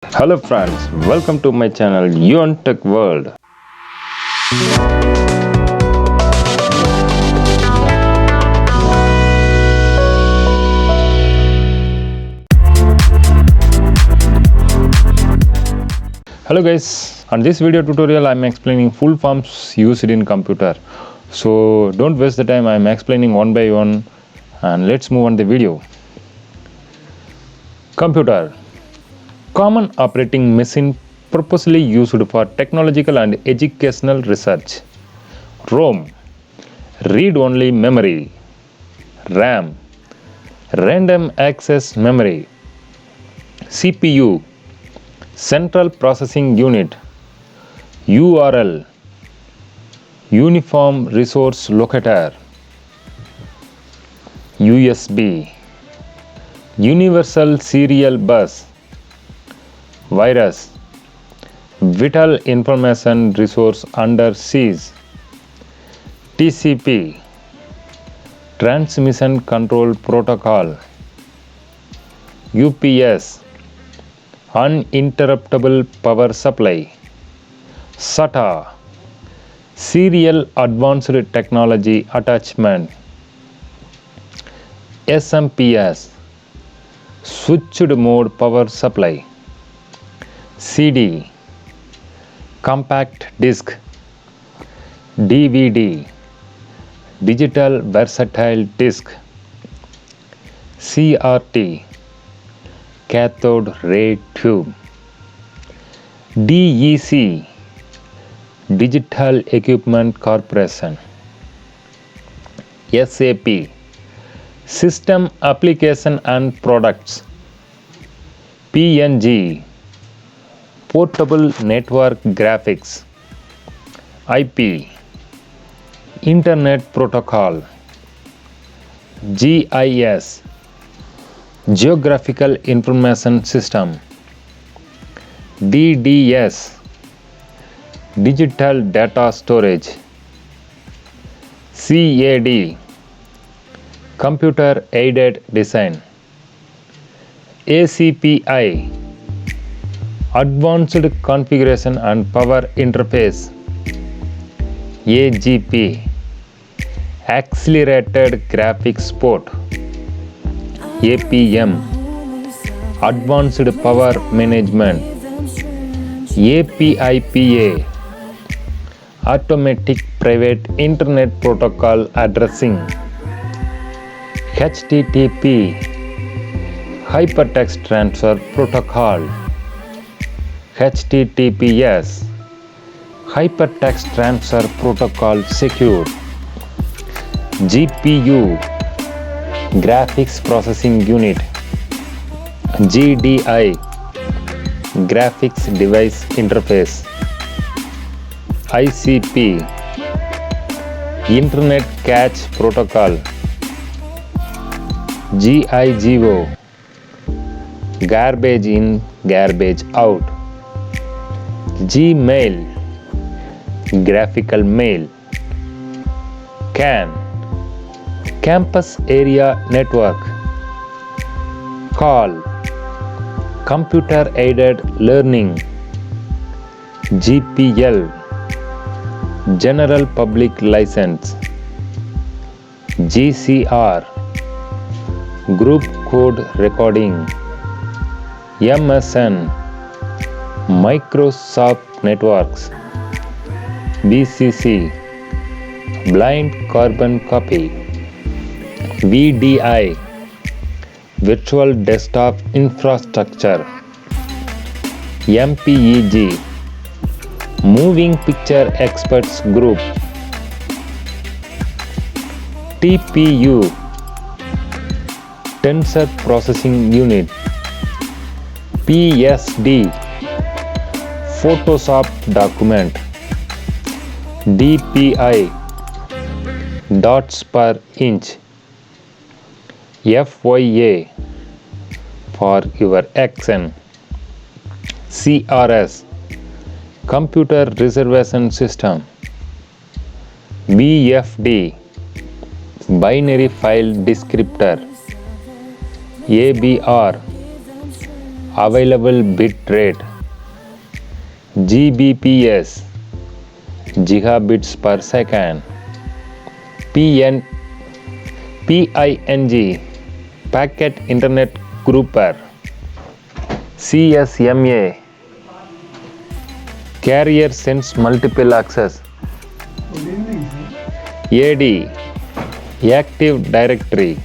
Hello friends, welcome to my channel Yuan Tech World. Hello guys, on this video tutorial I am explaining full forms used in computer. So don't waste the time, I am explaining one by one and let's move on the video. Computer, common operating machine purposely used for technological and educational research. ROM, read-only memory. RAM, random access memory. CPU, central processing unit. URL, uniform resource locator. USB, universal serial bus. Virus, vital information resource under siege. TCP, transmission control protocol. UPS, uninterruptible power supply. SATA, serial advanced technology attachment. SMPS, switched mode power supply. CD, compact disc. DVD, digital versatile disc. CRT, cathode ray tube. DEC, Digital Equipment Corporation. SAP, System Application and Products. PNG, Portable Network Graphics. IP, Internet Protocol. GIS, Geographical Information System. DDS, Digital Data Storage. CAD, Computer Aided Design. ACPI, Advanced Configuration and Power Interface. AGP, Accelerated Graphics Port. APM, Advanced Power Management. APIPA, Automatic Private Internet Protocol Addressing. HTTP, Hypertext Transfer Protocol. HTTPS, Hypertext Transfer Protocol Secure. GPU, Graphics Processing Unit. GDI, Graphics Device Interface. ICP, Internet Cache Protocol. GIGO, Garbage in, Garbage out. Gmail, Graphical Mail. CAN, Campus Area Network. CAL, Computer Aided Learning. GPL, General Public License. GCR, Group Code Recording. MSN, Microsoft Networks. BCC, Blind Carbon Copy. VDI, Virtual Desktop Infrastructure. MPEG, Moving Picture Experts Group. TPU, Tensor Processing Unit. PSD, Photoshop Document. DPI, Dots per inch. FYA, for your accent. CRS, Computer Reservation System. BFD, Binary File Descriptor. ABR, available bit rate, GBPS, gigabits per second, PING, packet internet grouper, CSMA, carrier sense multiple access, AD, active directory,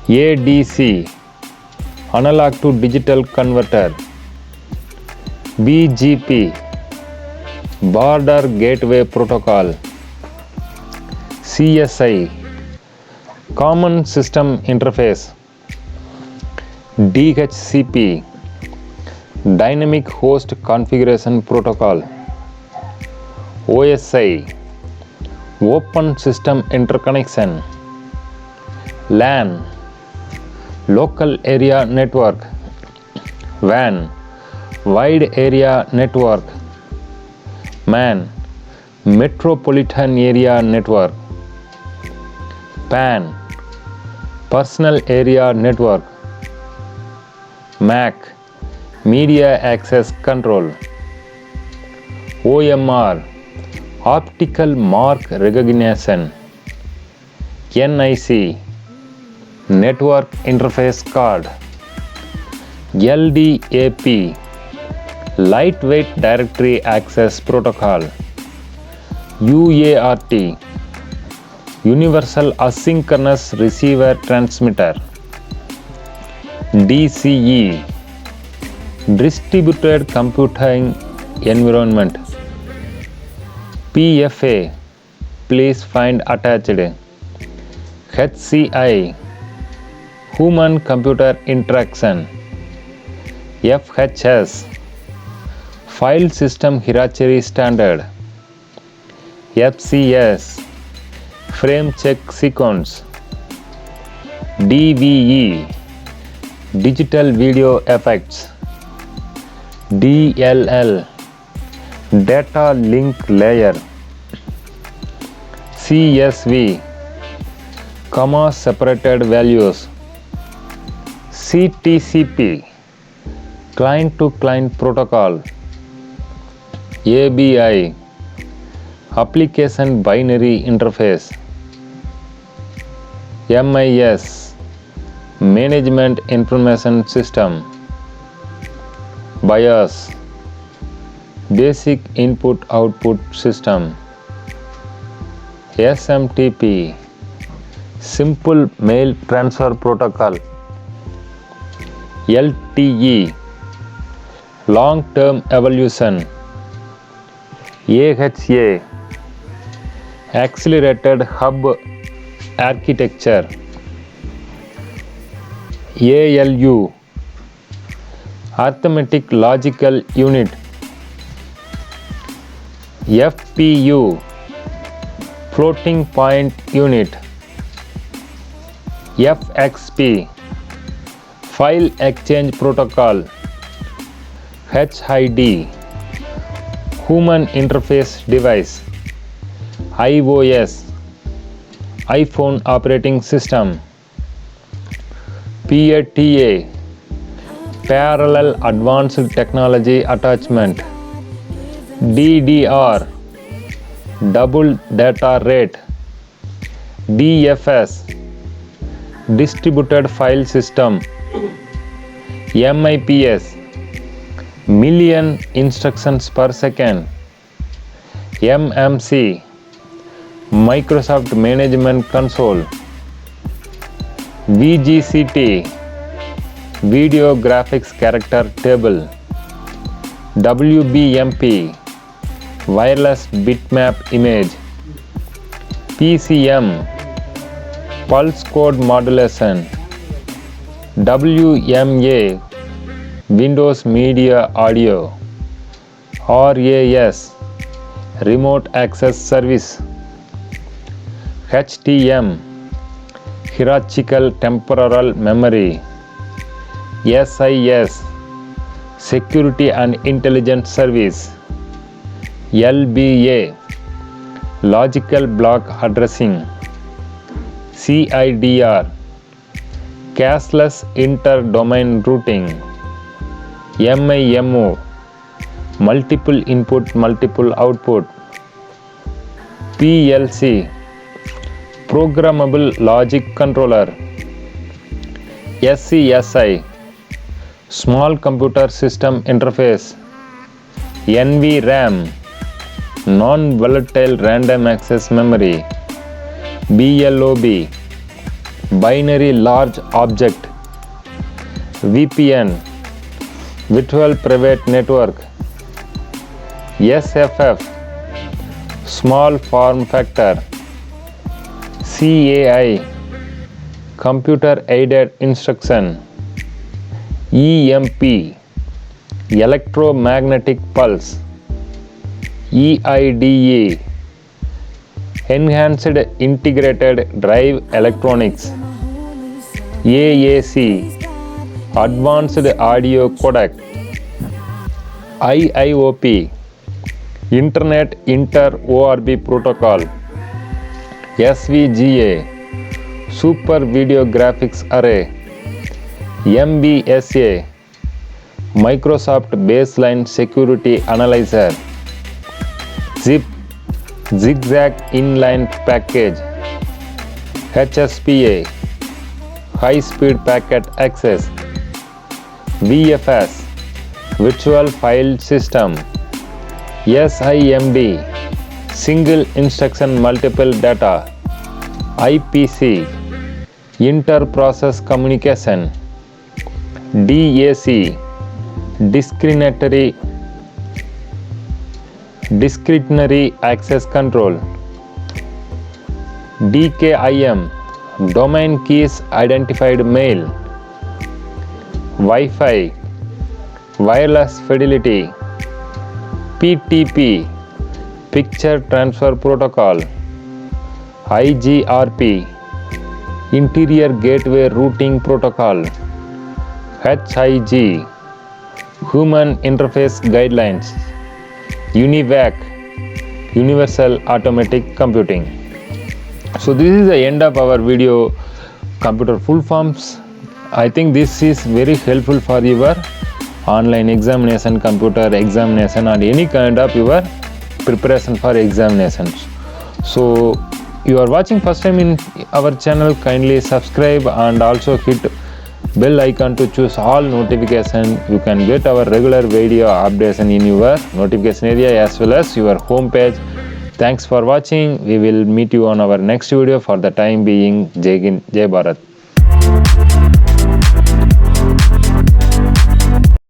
ADC, analog to digital converter, BGP, border gateway protocol, CSI, common system interface, DHCP, dynamic host configuration protocol, OSI, open system interconnection, LAN, local area network, WAN, wide area network, MAN, metropolitan area network, PAN, personal area network, MAC, media access control, OMR, optical mark recognition, NIC, network interface card, LDAP, lightweight directory access protocol, UART, universal asynchronous receiver transmitter, DCE, distributed computing environment, PFA, please find attached, HCI, human computer interaction, FHS, file system hierarchy standard, FCS, frame check sequence, DVE, digital video effects, DLL, data link layer, CSV, comma separated values, CTCP, client to client protocol, ABI, application binary interface, MIS, management information system, BIOS, basic input output system, SMTP, simple mail transfer protocol, LTE, long term evolution, AHA, accelerated hub architecture, ALU, arithmetic logical unit, FPU, floating point unit, FXP, file exchange protocol, HID, human interface device, iOS, iPhone operating system, PATA, parallel advanced technology attachment, DDR, double data rate, DFS, distributed file system, MIPS, million instructions per second, MMC, Microsoft Management Console, VGCT, Video Graphics Character Table, WBMP, Wireless Bitmap Image, PCM, Pulse Code Modulation, WMA, Windows Media Audio, RAS, Remote Access Service, HTM, Hierarchical Temporal Memory, SIS, Security and Intelligence Service, LBA, Logical Block Addressing, CIDR, cashless inter-domain routing, MIMO, multiple input multiple output, PLC, programmable logic controller, SCSI, small computer system interface, NVRAM, non-volatile random access memory, BLOB, binary large object, VPN, virtual private network, SFF, small form factor, CAI, computer aided instruction, EMP, electromagnetic pulse, EIDE, enhanced integrated drive electronics, AAC, advanced audio codec, IIOP, internet inter ORB protocol, SVGA, super video graphics array, MBSA, Microsoft baseline security analyzer, zip, zigzag inline package, HSPA, high speed packet access, VFS, virtual file system, SIMD, single instruction multiple data, IPC, inter-process communication, DAC, discretionary access control, DKIM, domain keys identified mail, Wi-Fi, wireless fidelity, PTP, picture transfer protocol, IGRP, interior gateway routing protocol, HIG, human interface guidelines, UNIVAC, universal automatic computing. So this is the end of our video, computer full forms. I think this is very helpful for your online examination, computer examination, or any kind of your preparation for examinations. So you are watching first time in our channel, kindly subscribe and also hit bell icon to choose all notification. You can get our regular video updates in your notification area as well as your home page. Thanks for watching. We will meet you on our next video. For the time being, Jai Hind, Jai Bharat.